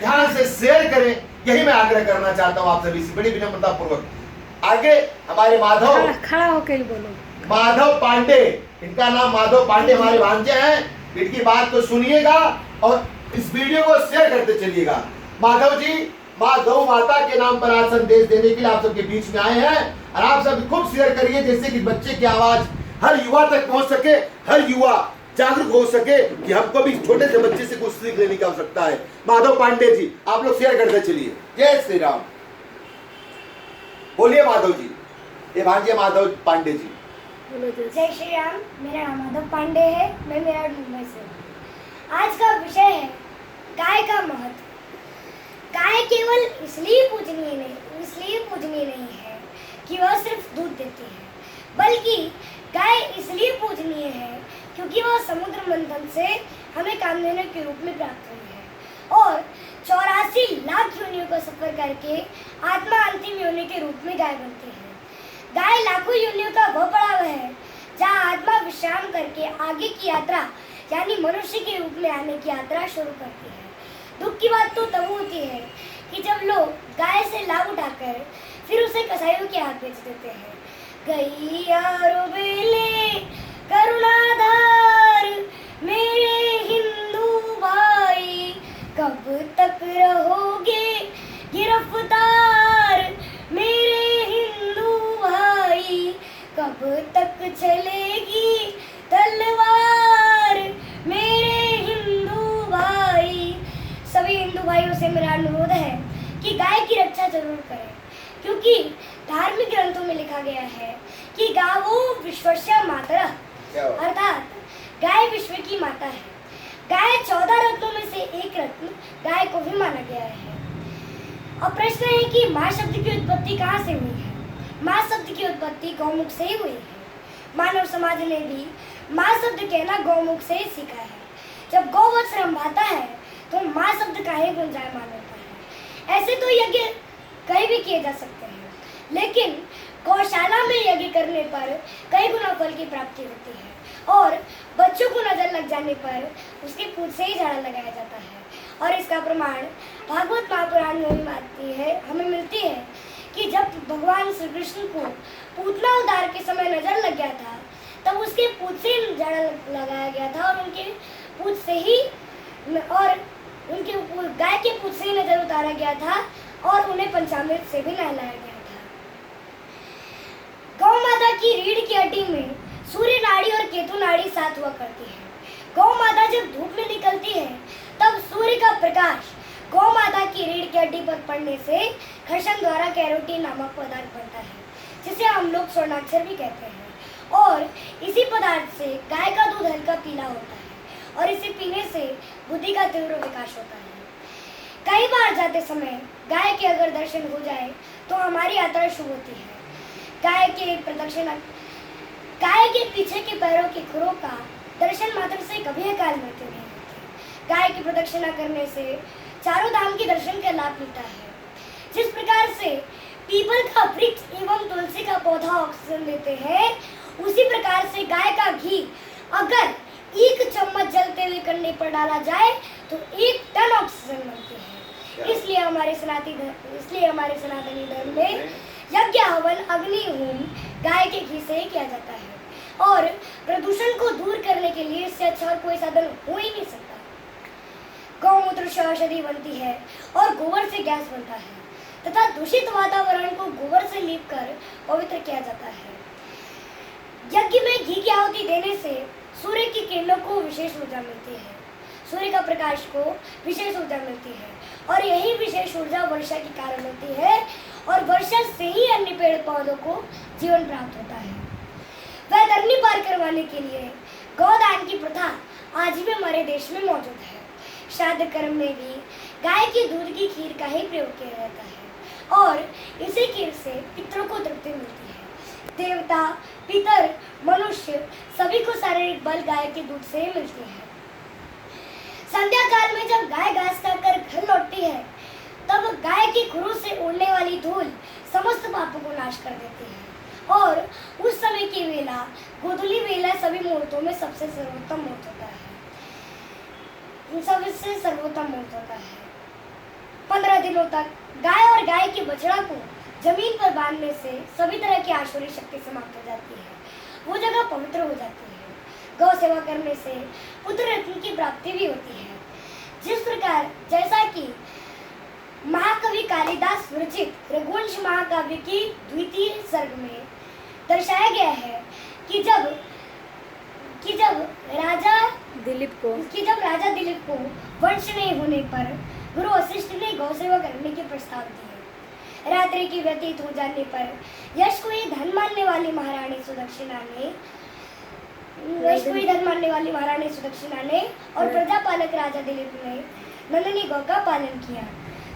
ध्यान से शेयर करें, यही मैं आग्रह करना चाहता हूँ आप सभी से बड़ी विनम्रता पूर्वक। आगे हमारे माधव, खड़ा होकर बोलो, माधव पांडे, इनका नाम माधव पांडे, हमारे भांजे हैं। इनकी बात को सुनिएगा और इस वीडियो को शेयर करते चलिएगा। माधव जी माँ गौ माता के नाम पर आज संदेश देने के लिए आप सबके बीच में आए हैं और आप सब खूब शेयर करिए, जैसे कि बच्चे की आवाज हर युवा तक पहुंच सके, हर युवा जागरूक हो सके कि हमको भी छोटे से बच्चे से कुछ सीख लेने की आवश्यकता है। माधव पांडे जी आप लोग शेयर करते चलिए। जय श्री राम, बोलिए माधव जी, ये भांजे माधव पांडे जी। जय श्री राम, मेरा नाम माधव पांडे है, मैं मेरठ मुंबई से हूँ। आज का विषय है गाय का महत्व। गाय केवल इसलिए पूजनीय नहीं है कि वह सिर्फ दूध देती है, बल्कि गाय इसलिए पूजनीय है क्योंकि वह समुद्र मंथन से हमें कामधेनु के रूप में प्राप्त हुई है और 84 लाख योनियों का सफर करके आत्मा अंतिम योनि के रूप में गाय बनती है। गाय लाखों योनियों का वह पड़ाव है जहाँ आत्मा विश्राम करके आगे की यात्रा यानी मनुष्य के रूप में आने की यात्रा शुरू करती है। दुख की बात तो तब होती है कि जब लोग गाय से लाभ उठाकर फिर उसे कसाईयों के हाथ बेच देते हैं। गैया रोबेले करुणाधार मेरे हिंदू भाई, कब तक रहोगे गिरफ्तार मेरे हिंदू भाई, कब तक चलेगी तलवार मेरे हिंदू भाई। सभी हिंदू भाइयों से मेरा अनुरोध है कि गाय की रक्षा जरूर करें, क्योंकि धार्मिक ग्रंथों में लिखा गया है कि गावो विश्वस्य मातरः, अर्थात गाय विश्व की माता है। गाय 14 रत्नों में से एक रत्न गाय को भी माना गया है। अब प्रश्न है कि माँ शब्द की उत्पत्ति कहाँ से हुई है? माँ शब्द की उत्पत्ति गौमुख से ही हुई है। मानव समाज ने भी माँ शब्द कहना गौमुख से ही सीखा है। जब गौवत्स रंभाता है तो माँ शब्द का ही गुंजायमान होता है। ऐसे तो यज्ञ कहीं भी किए जा सकते हैं, लेकिन गौशाला में यज्ञ करने पर कई गुना फल की प्राप्ति होती है और बच्चों को नजर लग जाने पर उसके पूंछ से ही झाड़ा लगाया जाता है। और इसका प्रमाण भागवत महापुराण में हमें मिलती है कि जब भगवान श्री कृष्ण को पूतना उद्धार के समय नजर लग गया था, तब उसके पूंछ से झाड़ा लगाया गया था और उनके पूंछ से ही उनके गाय के पूंछ से ही नजर उतारा गया था और उन्हें पंचामृत से भी नहलाया गया था। गौ माता की रीढ़ की हड्डी में सूर्य नाड़ी और केतु नाड़ी साथ हुआ करती है। गौ माता जब धूप में निकलती है तब सूर्य का प्रकाश गौ माता की रीढ़ की हड्डी पर पड़ने से घर्षण द्वारा कैरोटीन नामक पदार्थ बनता है, जिसे हम लोग स्वर्णाक्षर भी कहते हैं। और इसी पदार्थ से गाय का दूध हल्का पीला होता है और इसे पीने से बुद्धि का तीव्र विकास होता है। कई बार जाते समय गाय के अगर दर्शन हो जाए तो हमारी यात्रा शुभ होती है। गाय के पीछे के पैरों के खुरों का दर्शन मात्र से कभी अकाल मृत्यु नहीं होती। गाय की प्रदक्षिणा करने से चारों धाम के दर्शन का लाभ मिलता है। जिस प्रकार से पीपल का वृक्ष एवं तुलसी का पौधा ऑक्सीजन देते हैं, उसी प्रकार से गाय का घी अगर 1 चम्मच जलते हुए कंडे पर डाला जाए तो 1 टन ऑक्सीजन मिलती है। इसलिए हमारे सनातनी धर्म में यज्ञ हवन अग्नि होम गाय के घी से ही किया जाता है और प्रदूषण को दूर करने के लिए इससे अच्छा और कोई साधन हो ही नहीं सकता। गौमूत्र से औषधि बनती है और गोबर से गैस बनता है तथा दूषित वातावरण को गोबर से लीप कर पवित्र किया जाता है। यज्ञ में घी की आहुति देने से सूर्य की किरणों को विशेष ऊर्जा मिलती है, सूर्य का प्रकाश को विशेष ऊर्जा मिलती है और यही विशेष ऊर्जा वर्षा के कारण होती है और वर्षा से ही अन्य पेड़ पौधों को जीवन प्राप्त होता है। वैतरणी पार करवाने के लिए गौदान की प्रथा आज भी हमारे देश में मौजूद है। श्राद्ध कर्म में भी गाय के दूध की खीर का ही प्रयोग किया जाता है और इसी खीर से पितरों को तृप्ति मिलती है। देवता, पितर, मनुष्य सभी को शारीरिक बल गाय के दूध से ही मिलती है। संध्या काल में जब गाय घास खाकर घर लौटती है, तब गाय के खुरों से उड़ने वाली धूल समस्त पापों को नाश कर देती है और उस समय की वेला गोधूली वेला सभी मुहूर्तों में सबसे सर्वोत्तम मुहूर्त होता है। दिनों तक गाय और गाय के बछड़ा को जमीन पर बांधने से सभी तरह की आसुरी शक्ति समाप्त हो जाती है, वो जगह पवित्र हो जाती है। गौ सेवा करने से पुत्र रत्न की प्राप्ति भी होती है। जिस प्रकार जैसा कि महाकवि कालिदास विरचित रघुवंश महाकाव्य की द्वितीय सर्ग में दर्शाया गया है कि जब राजा दिलीप को वंश नहीं होने पर गुरु वशिष्ठ ने गौ सेवा करने के प्रस्ताव दिए। रात्रि की व्यतीत हो जाने पर यश को ही धन मानने वाली महारानी सुदक्षिणा ने और प्रजापालक राजा दिलीप ने नंदिनी गौ का पालन किया।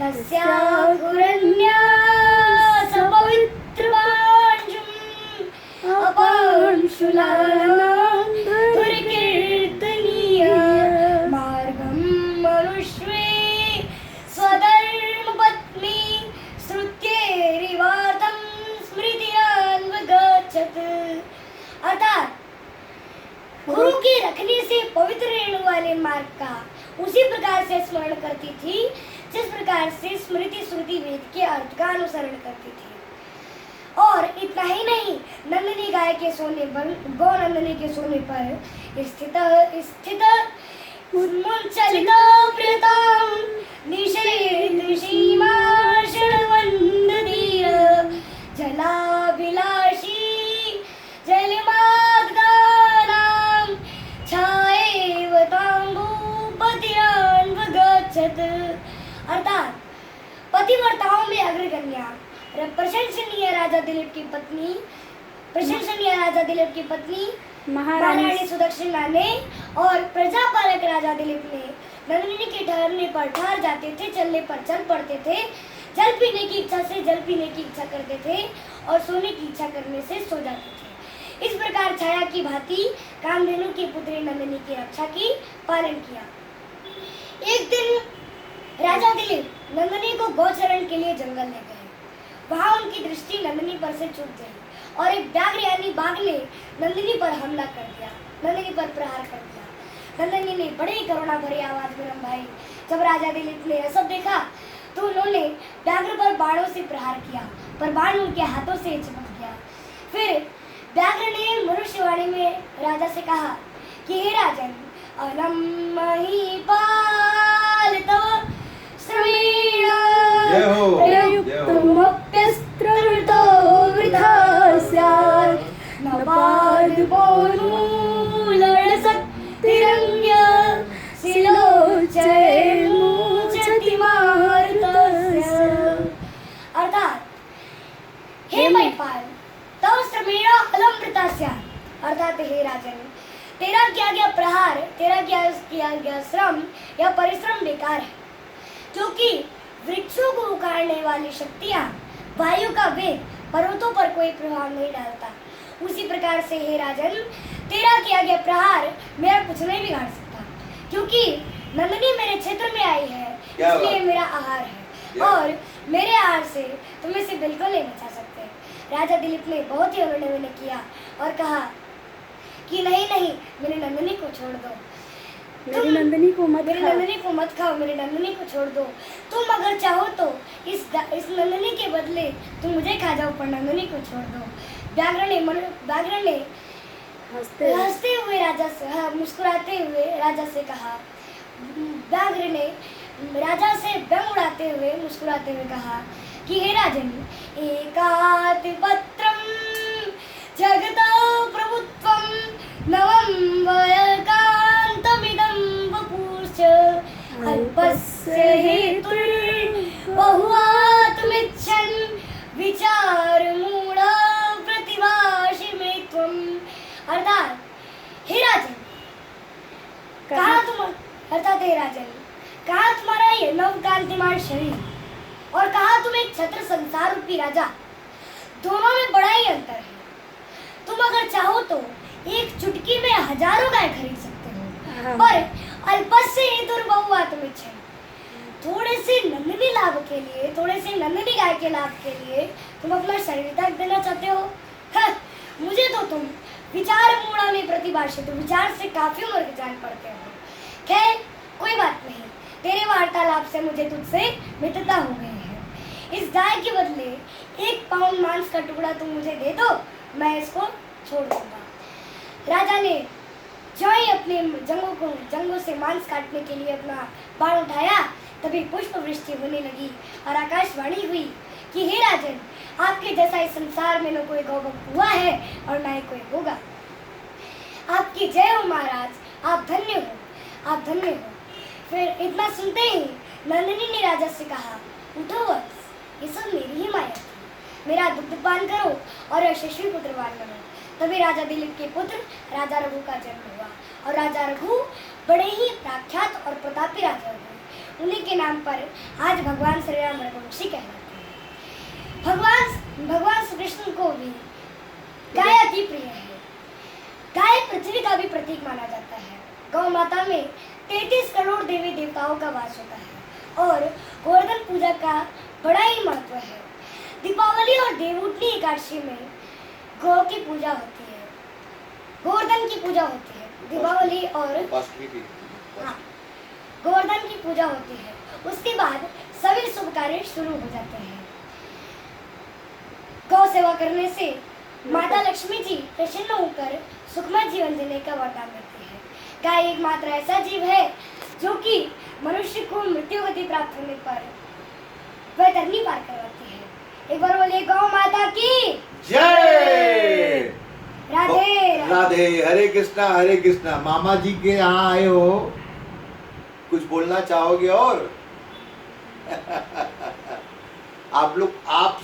तस्याकुरन्या सपवित्रवांजुम् अपांशुलानां दुर्कीर्तनीय मार्गं मनुष्ये स्वधर्मपत्नी श्रुत्यैरिवातं स्मृतिरान्वगच्छत्। अर्थात गुरु की रखनी से पवित्र रेणु वाले मार्ग का उसी प्रकार से स्मरण करती थी जिस प्रकार से स्मृति श्रुति वेद के अर्थ का अनुसरण करती थी। और इतना ही नहीं, नंदिनी गाय के सोने पर गौ नंदिनी के सोने पर स्थित उन्मुंचलिता प्रियतां निषेधशीमाशणवन्दनीय जलाभिलाषी जलमार्गानां छायेव ताम्बूपतिरान्वगच्छत्। अर्थात पतिव्रताओं में अग्रगण्या प्रशंसनीय राजा दिलीप की पत्नी महारानी सुदक्षिणा ने और प्रजापालक राजा दिलीप ने नंदिनी के ठहरने पर ठहर जाते थे, चलने पर चल पड़ते थे, जल पीने की इच्छा से जल पीने की इच्छा करते थे और सोने की इच्छा करने से सो जाते थे। इस प्रकार छाया की भांति कामधेनु की पुत्री नंदिनी की रक्षा की पालन किया। एक दिन राजा दिलीप नंदिनी को गौचरण के लिए जंगल ले गए। वहां उनकी दृष्टि नंदिनी पर से चूक गई और एक व्याघ्र यानी बाघ ने नंदिनी पर हमला कर दिया, नंदिनी पर प्रहार कर दिया। नंदिनी ने बड़ी करुणा भरी आवाज में रंभाई। जब राजा दिलीप ने यह सब देखा तो उन्होंने व्याघ्र पर बाणों से प्रहार किया, पर बाण उनके हाथों से चिपक गया। फिर व्याघ्र ने मनुष्यवाणी में राजा से कहा कि हे राजन, अलं महीपाल तव श्रमेण प्रयुक्तमप्यस्त्रवृतो वृथा स्यात् न पादपोन्मूलनशक्तिरन्य शिलोचयेर्मुचति मारुतस्य। अर्थात हे महिपाल, तव श्रमेण अलम वृथा स्यात्, अर्थात हे राजन, तेरा किया गया प्रहार, तेरा किया गया श्रम या परिश्रम बेकार है, क्योंकि वृक्षों को उखाड़ने वाली शक्तियां, वायु का वेग पर्वतों पर कोई प्रभाव नहीं डालता। उसी प्रकार से हे राजन, तेरा किया गया प्रहार मेरा कुछ नहीं बिगाड़ सकता, क्योंकि नंदिनी मेरे क्षेत्र में आई है, इसलिए मेरा आहार है और मेरे आहार से तुम इसे बिल्कुल नहीं बचा सकते। राजा दिलीप ने बहुत ही अभिनय किया और कहा कि नहीं, मेरी नंदिनी को छोड़ दो, मेरी नंदिनी को मत खाओ, मेरी नंदिनी को छोड़ दो। तुम अगर चाहो तो इस नंदिनी के बदले तुम मुझे खा जाओ, पर नंदिनी को छोड़ दो। व्याघ्र ने हंसते हुए मुस्कुराते हुए राजा से कहा। व्याघ्र ने राजा से व्यंग उड़ाते हुए मुस्कुराते हुए कहा कि हे राजन, एकात पत्रम जगतो प्रभुत्वम नवम वयकांतमिदं वपुश्च अल्पस्य हेतुर्बहुआत्मिच्छन् विचारमूढा प्रतिभाषि मे त्वम्। अर्थात हे राजन, कहा तुम्हारा ये नवकांतिमान शरीर और कहा तुम एक छत्र संसार रूपी राजा, दोनों में बड़ा ही अंतर है। तुम अगर चाहो तो एक चुटकी में हजारों गाय खरीद सकते हो, पर अल्पस्य हेतुर्बहुआत्मिच्छन्, थोड़े से नंदिनी लाभ के लिए, थोड़े से नंदिनी गाय के लाभ के लिए तुम अपना शरीर त्याग देना चाहते हो। मुझे तो तुम विचार मूढ़ा में प्रतिभाषित, विचार से काफी मूर्ख जान पड़ते हो। खैर कोई बात नहीं, तेरे वार्तालाप से मुझे तुझसे मित्रता हो गई है। इस गाय के बदले 1 पाउंड मांस का टुकड़ा तुम मुझे दे दो, मैं इसको छोड़ दूंगा। राजा ने जो ही अपने जंगों से मांस काटने के लिए अपना बाण उठाया, तभी पुष्प वृष्टि होने लगी और आकाशवाणी हुई कि हे राजन, आपके जैसा इस संसार में न कोई गौभक्त हुआ है और न ही कोई होगा। आपकी जय हो महाराज, आप धन्य हो, आप धन्य हो। फिर इतना सुनते ही नंदिनी ने राजा से कहा, उठो वत्स, ये सब मेरी ही माया थी। मेरा दुग्धपान करो और यशस्वी पुत्रवान बनो। तभी राजा दिलीप के पुत्र राजा रघु का जन्म हुआ और राजा रघु बड़े ही प्रख्यात और प्रतापी राजा हुए। उन्हीं के नाम पर आज भगवान श्री राम रघुवंशी कहलाते हैं। भगवान श्री कृष्ण को भी गाय अति प्रिय है। गाय पृथ्वी का भी प्रतीक माना जाता है। गौ माता में 33 करोड़ देवी देवताओं का वास होता है और गोवर्धन पूजा का बड़ा ही महत्व है। दीपावली और देवउठनी एकादशी में गौ की पूजा होती है, गोवर्धन की पूजा होती है। दीपावली और हाँ, गोवर्धन की पूजा होती है। उसके बाद सभी शुभ कार्य शुरू हो जाते हैं। गौ सेवा करने से माता लक्ष्मी जी प्रसन्न होकर सुखमय जीवन जीने का वरदान देती है। गाय एकमात्र ऐसा जीव है जो कि मनुष्य को मृत्यु गति प्राप्त होने पर वह धरनी पार करवाती है। एक बार बोले गौ माता की जय। राधे राधे। हरे कृष्णा। मामा जी के यहाँ आए हो, कुछ बोलना चाहोगे और? आप लोग आप